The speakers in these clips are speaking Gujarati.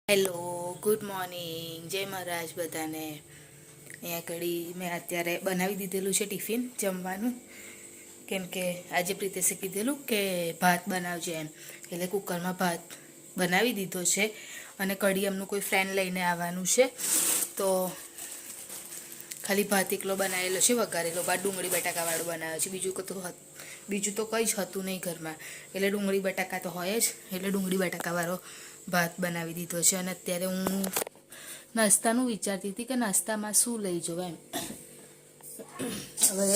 હેલો, ગુડ મોર્નિંગ, જય મહારાજ બધાને. અહીંયા ઘડી મેં અત્યારે બનાવી દીધેલું છે ટિફિન જમવાનું, કેમ કે આજે પ્રીતેશે કીધેલું કે ભાત બનાવજે એમ, એટલે કુકરમાં ભાત બનાવી દીધો છે. અને કઢી એમનું કોઈ ફ્રેન્ડ લઈને આવવાનું છે, તો ખાલી ભાત એકલો બનાવેલો છે, વઘારેલો ભાત ડુંગળી બટાકાવાળો બનાવ્યો છે. બીજું તો કંઈ જ હતું નહીં ઘરમાં, એટલે ડુંગળી બટાકા તો હોય જ, એટલે ડુંગળી બટાકાવાળો ભાત બનાવી દીધો છે. અને અત્યારે હું નાસ્તાનું વિચારતી હતી કે નાસ્તામાં શું લઈ જાઉં એમ. હવે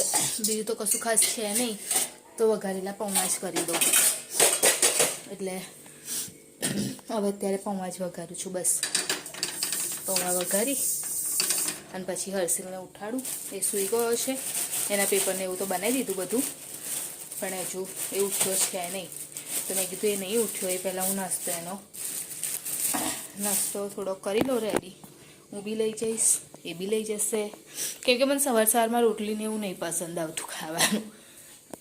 બીજું તો કશું ખાસ છે નહીં, તો વઘારેલા પૌવા જ કરી દઉં. એટલે હવે અત્યારે પૌવા જ વઘારું છું. બસ પૌવા વઘારી અને પછી હર્ષિલને ઉઠાડું. એ સૂઈ ગયો છે, એના પેપરને એવું તો બનાવી દીધું બધું, પણ હજુ એ ઉઠ્યો છે નહીં. તો મેં કીધું એ નહીં ઉઠ્યો, એ પહેલાં હું નાસ્તો થોડો કરી લો રેડી. હું બી લઈ જઈશ, એ બી લઈ જશે, કેમ કે મને સવારમાં રોટલીને એવું નહીં પસંદ આવતું ખાવાનું.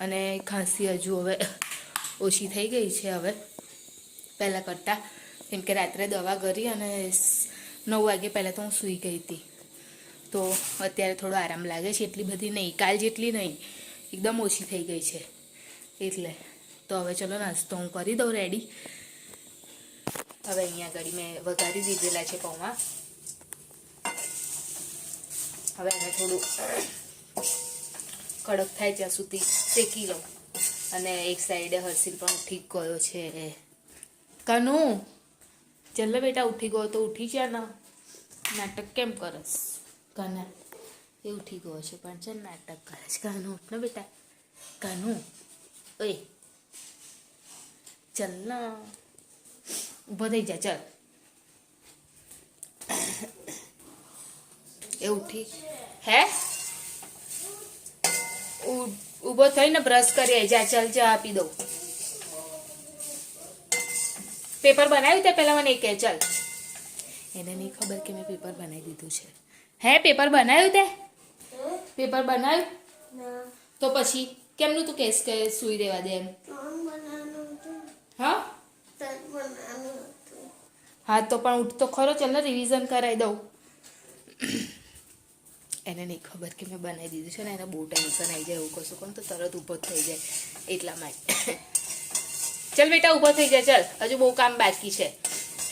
અને ખાંસી હજુ હવે ઓછી થઈ ગઈ છે હવે પહેલાં કરતાં, કેમ કે રાત્રે દવા કરી અને 9 વાગે પહેલાં તો હું સૂઈ ગઈ હતી. તો અત્યારે થોડો આરામ લાગે છે, એટલી બધી નહીં, કાલ જેટલી નહીં, એકદમ ઓછી થઈ ગઈ છે. એટલે તો હવે ચલો નાસ્તો હું કરી દઉં રેડી. હવે અહીંયા આગળ મેં વઘારી દીધેલા છે પૌવા. હવે એને થોડું કડક થાય ત્યાં સુધી શેકી લઉં. અને એક સાઈડે હર્ષિલ પણ ઉઠી ગયો છે. કનુ ચાલ બેટા, ઉઠી ગયો તો ઉઠી જા ને, નાટક કેમ કરસ? કાના એ ઉઠી ગયો છે પણ ચાલ નાટક કરે છે. કાનુ ઉઠ ને બેટા, કાનુ ઓય ચાલ ના, ઊભો થઈ જા, ચાલ. એ ઉઠી હે, ઊભો થઈને બ્રશ કરી આવી જા. ચાલ ચા આપી દઉં. પેપર બનાવ્યું તે પહેલાં મને કહે. ચાલ, એને નહીં ખબર કે મેં પેપર બનાવી દીધું છે. હે પેપર બનાવ્યું તે? પેપર બનાવ્યું? તો પછી કેમનું તું કહેશ કે સૂઈ રહેવા દે એમ? હા હા, તો પણ ઉઠ તો ખરો. ચાલ ને રિવિઝન કરાવી દઉં. એને નહીં ખબર કે મેં બનાવી દીધું છે ને, એને બહુ ટેન્શન આવી જાય એવું કશું કોણ, તો તરત ઊભો થઈ જાય એટલા માટે. ચાલ બેટા ઊભો થઈ જાય, ચાલ. હજુ બહુ કામ બાકી છે.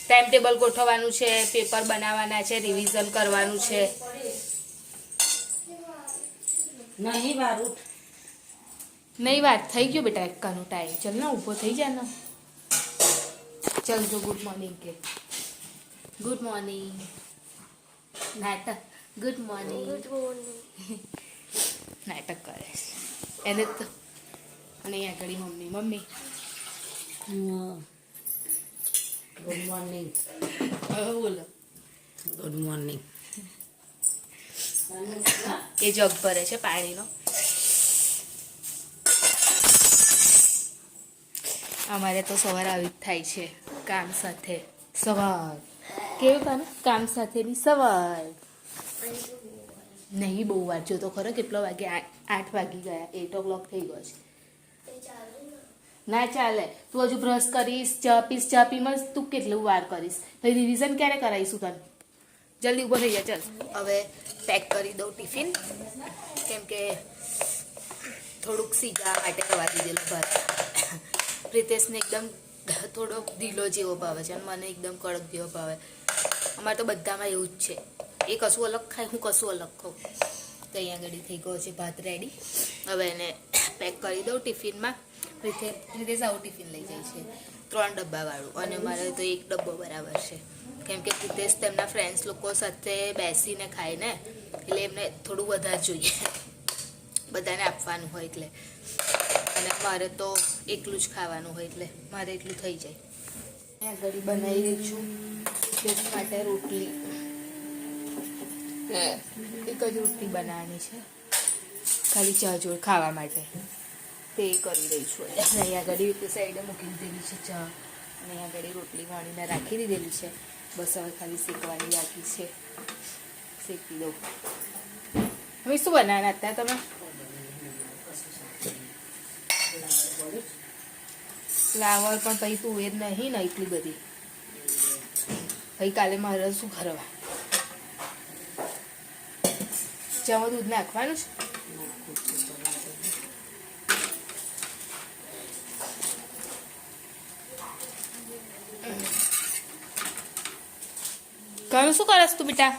ટાઈમ ટેબલ ગોઠવવાનું છે, પેપર બનાવવાના છે, રિવિઝન કરવાનું છે. નહીં વાર થઈ ગયો બેટા એકાનો ટાઈમ. ચાલ ને ઊભો થઈ જાય ને. ચાલ જો ગુડ મોર્નિંગ કે. ગુડ મોર્નિંગ નાટક. ગુડ મોર્નિંગ નાટક કરે છે એને તો. અને અહીંયા ઘડી મમ્મી ગુડ મોર્નિંગ. હવે બોલો ગુડ મોર્નિંગ. એ જગ ભરે છે પાણીનો. અમારે તો સવાર આવી જ થાય છે કામ સાથે. સવાર કેવું કામ સાથેની સવાર નહીં. બહુ વાર જો તો ખરો કેટલો વાગે, 8 વાગી ગયા, 8 o'clock થઈ ગયો છે. ના ચાલે, તું હજુ બ્રશ કરીશ, ચા પીમાં તું કેટલું વાર કરીશ? પછી રિવિઝન ક્યારે કરાવીશું તને? જલ્દી ઊભો થઈ જાય. ચાલ હવે પેક કરી દઉં ટિફિન, કેમ કે થોડુંક સીધા માટે રવા દીધેલું ભાત. પ્રિતેશને એકદમ થોડો ઢીલો જેવો ભાવે છે અને મને એકદમ કડક જેવો ભાવે. અમારે તો બધામાં એવું જ છે, એ કશું અલગ ખાય, હું કશું અલગ ખાઉં. તો અહીંયા આગળ થઈ ગયો છે ભાત રેડી. હવે એને પેક કરી દઉં ટિફિનમાં. પ્રિતેશ આવું ટિફિન લઈ જાય છે 3 ડબ્બાવાળું, અને મારે તો 1 ડબ્બો બરાબર છે, કેમ કે પ્રિતેશ તેમના ફ્રેન્ડ્સ લોકો સાથે બેસીને ખાય ને, એટલે એમને થોડું વધારે જોઈએ, બધાને આપવાનું હોય એટલે. અને મારે તો એકલું જ ખાવાનું હોય એટલે મારે એટલું થઈ જાય. અહીંયા ઘડી બનાવી રહી છું પ્રિતેશ માટે રોટલી. એક જ રોટલી બનાવવાની છે ખાલી ચા જોડે ખાવા માટે, તે કરી રહી છું. અહીંયા ઘડી તે સાઈડે મૂકી દીધેલી છે ચા, અને અહીંયા ઘડી રોટલી વાળીને રાખી દીધેલી છે. બસ હવે ખાલી શેકવાની બાકી છે, શેકી દઉં. હવે શું બનાવવાના હતા તમે? ફ્લાવર પણ પછી તું એ જ નહીં ને એટલી બધી. ગઈકાલે મારે શું કરવા ચામાં દૂધ નાખવાનું છે. કયું શું કરસ તું બેટા?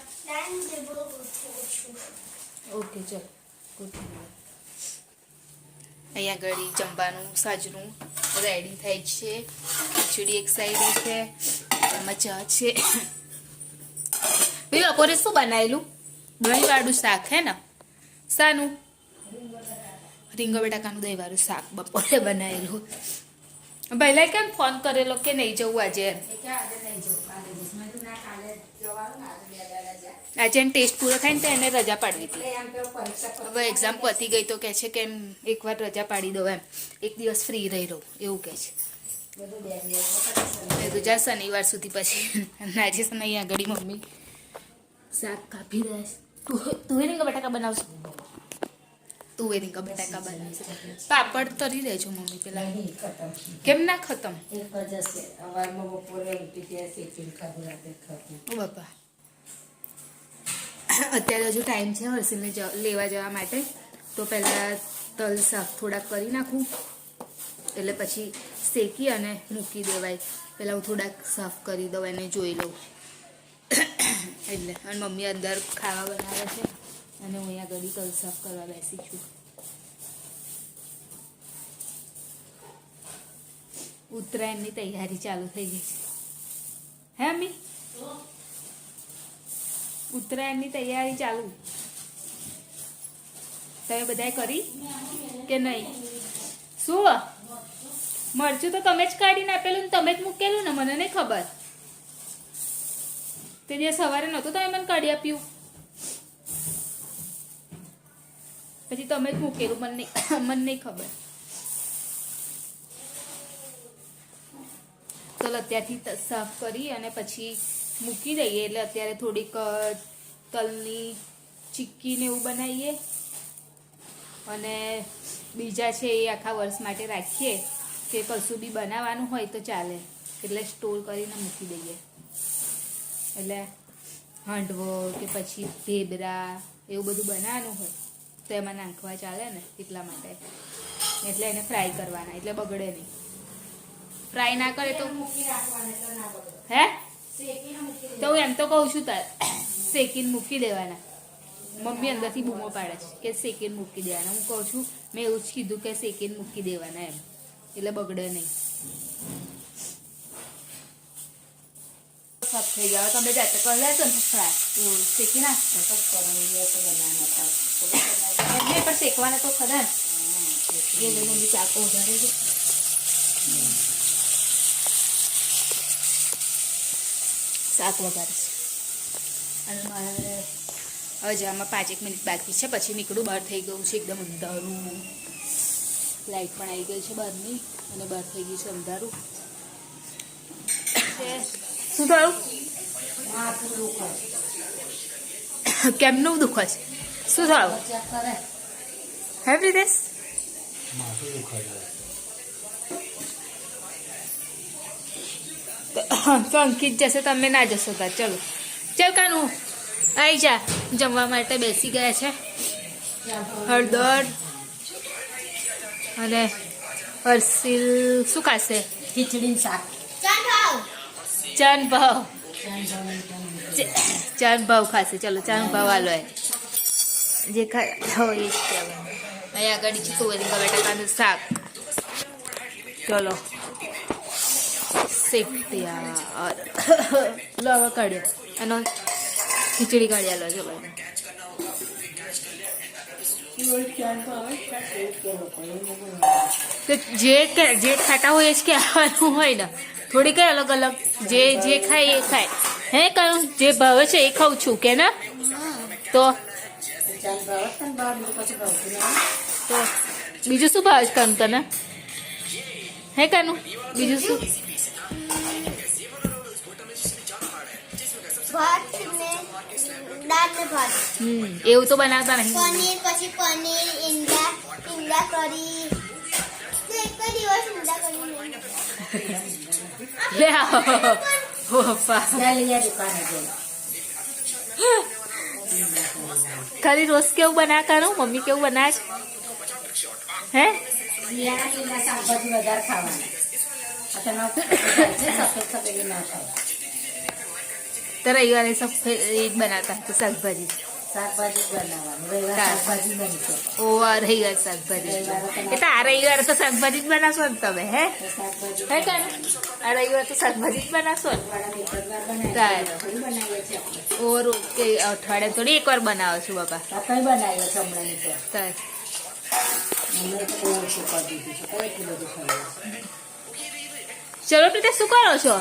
ઓકે ચલ અહીંયા આગળ જમવાનું સાજનું રેડી થાય છે. ખીચડી એક સાઈડ છે, એમાં ચા છે. ભાઈ બપોરે શું બનાવેલું? દહીંવાળું શાક હે ને? શાનું? રીંગણ બટાકાનું દહીંવાળું શાક બપોરે બનાવેલું. પહેલા કેમ ફોન કરેલો કે નહીં જવું આજે? આજે એને ટેસ્ટ પૂરો થાય ને તો એને રજા પાડવી હતી. હવે એક્ઝામ પતી ગઈ તો કહે છે કે એમ એકવાર રજા પાડી દો, એમ એક દિવસ ફ્રી રહી રહું એવું કહે છે. જા શનિવાર સુધી પછી. આજે છે ને અહીં આગળ મમ્મી શાક કાપી રહ્યા છે. તું રીંગણ બટાકા બનાવશું? તું રીંગણ બટાકા બનાવશે. પાપડ તરી દેજો મમ્મી પેલા. કેમ ના ખતમ? ઓ બાપા, અત્યારે હજુ ટાઈમ છે હર્ષિલને લેવા જવા માટે. તો પહેલાં તલ સાફ થોડાક કરી નાખું એટલે પછી શેકી અને મૂકી દેવાય. પહેલાં હું થોડાક સાફ કરી દઉં એને જોઈ લઉં એટલે. અને મમ્મી અંદર ખાવા બનાવે છે અને હું અહીંયા ઘડી તલ સાફ કરવા બેસી છું. ઉત્તરાયણની તૈયારી ચાલુ થઈ ગઈ છે હે અમ્મી? ઉત્તરાયણની તૈયારી ચાલુ. તમે બધાએ કરી કે નહીં? શું મરચું તો તમે જ કાઢીને આપેલું ને તમે જ મૂકેલું ને? મને નહીં ખબર. તે જે સવારે નહોતું તમે મને કાઢી આપ્યું, પછી તમે જ મૂકેલું. મને નહીં ખબર. ચાલો અત્યારથી સાફ કરી અને પછી મૂકી દઈએ. એટલે અત્યારે થોડીક તલની ચીક્કીને એવું બનાવીએ અને બીજા છે એ આખા વર્ષ માટે રાખીએ કે કશું બી બનાવવાનું હોય તો ચાલે, એટલે સ્ટોર કરીને મૂકી દઈએ. એટલે હાંડવો કે પછી ઢેબરા એવું બધું બનાવવાનું હોય તો એમાં નાખવા ચાલે ને, એટલા માટે. એટલે એને ફ્રાય કરવાના એટલે બગડે નહીં. ફ્રાય ના કરે તો હે તો હું એમ તો કહું છું તાર શેકીને મૂકી દેવાના. મમ્મી અંદરથી બૂમો પાડે છે કે શેકીને મૂકી દેવાના. હું કહું છું મેં એવું જ કીધું કે શેકીને મૂકી દેવાના એમ, એટલે બગડે નહીં. સાફ થઈ ગયા. તમે જાતે કરી લેશો ને ફ્રાય શેકી નાખશો એમને પણ શેકવાના તો ખરા ને. એ મમ્મી ચાકો વધારે છે. શાક વઘારે છે અને મારે હજી આમાં 5 મિનિટ બાકી છે પછી નીકળું. બહાર થઈ ગયું છે એકદમ અંધારું. લાઈટ પણ આવી ગઈ છે બહારની અને બહાર થઈ ગયું છે અંધારું. શું થયું? કેમનું દુખે છે? શું થયું? હે પ્રિતેશ? તો અંકિત જશે, તમે ના જશો તા. ચલો ચાલ કાનું આવી જા. જમવા માટે બેસી ગયા છે. હળદર અને હર્ષિલ શું ખાશે? ખીચડી શાક. ચાન ભાવ ખાશે. ચલો ચાન ભાવ આલો જે ખાતા હોય એ જ કહેવાય. અહીંયા આગળ છે તુવેરી બટાકાનું શાક. ચલો શેકત્યા લો હવે કાઢ્યો એનો ખીચડી કાઢ્યા લો. જો ભાઈ જે ખાતા હોય એ જ કહેવાનું હોય ને. થોડી કઈ અલગ અલગ જે ખાય એ ખાય. હે કયું જે ભાવે છે એ ખાઉં છું કે ના? તો બીજું શું ભાવે છે કાનું તને? હે કાનું બીજું શું? એવું તો બનાવતા નહીં. પનીર પછી પનીર ઈંડા કરી એક દિવસ ઈંડા કરી લે આવો પપ્પા ત્યાં લઈ આ દુકાને જઈ ખાલી રોજ કેવું બનાવવાનું મમ્મી કેવું બનાવે છે? હે શિયાળાની શાકભાજી વધારે ખાવાના અત્યારના સફેદ સફેદ ના ખાય તો રવિવારે સફેદ એ જ બનાવતા તો શાકભાજી શાકભાજી જ બનાવવાનું રવિવાર શાકભાજી બનશે ઓવા રવિવાર શાકભાજી એ તો આ રવિવારે તો શાકભાજી જ બનાવશો ને તમે હે તો શાકભાજી હે કાને આ રવિવાર તો શાકભાજી જ બનાવશો ને વાળા એકવાર બનાવીએ તાર. થોડી બનાવીએ છીએ આપણે ઓ રોજ કે અઠવાડિયે થોડી એકવાર બનાવો છું બાપા આ કઈ બનાવીએ છીએ હમણાંની તો તાર. હમણાં તો બહુ ઓછું કરી દીધું છે કઈ એટલું બધું ખાઈએ ચલો પ્રીતે શું કરો છો?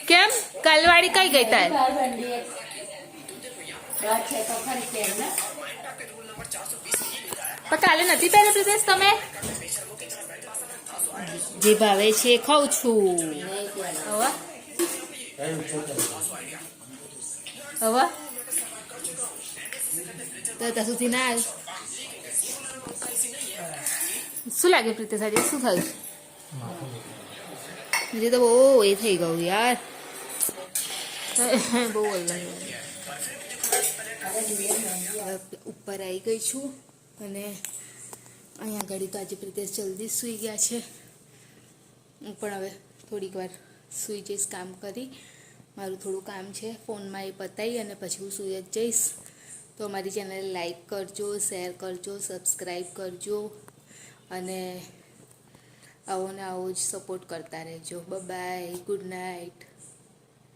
કેમ કાલવાડી કઈ ગઈ તાર? બહાર બંડીએ રાત છે તો ખરી કેમ ને પણ કાલે નથી પહેરે પ્રીતેશ તમે? જે ભાવે છે એ ખાઉં છું. નહીં પહેલા હવે હવે તો ત્યાં સુધી ના આવ્યું. શું લાગે પ્રીતેશ આજે શું થયું? હજી તો બહુ એ થઈ ગયું યાર. બહુ અલગ ઉપર આવી ગઈ છું અને અહીંયા ઘડી તો આજે પ્રીતેશ જલ્દી સૂઈ ગયા છે. હું પણ હવે થોડીક વાર સૂઈ જઈશ, કામ કરી મારું થોડું કામ છે ફોનમાં એ પતાવી અને પછી હું સૂઈ જ જઈશ. તો અમારી ચેનલ લાઈક કરજો, શેર કરજો, સબસ્ક્રાઈબ કરજો અને આવો ને આવો જ સપોર્ટ કરતા રહેજો. Bye, good night.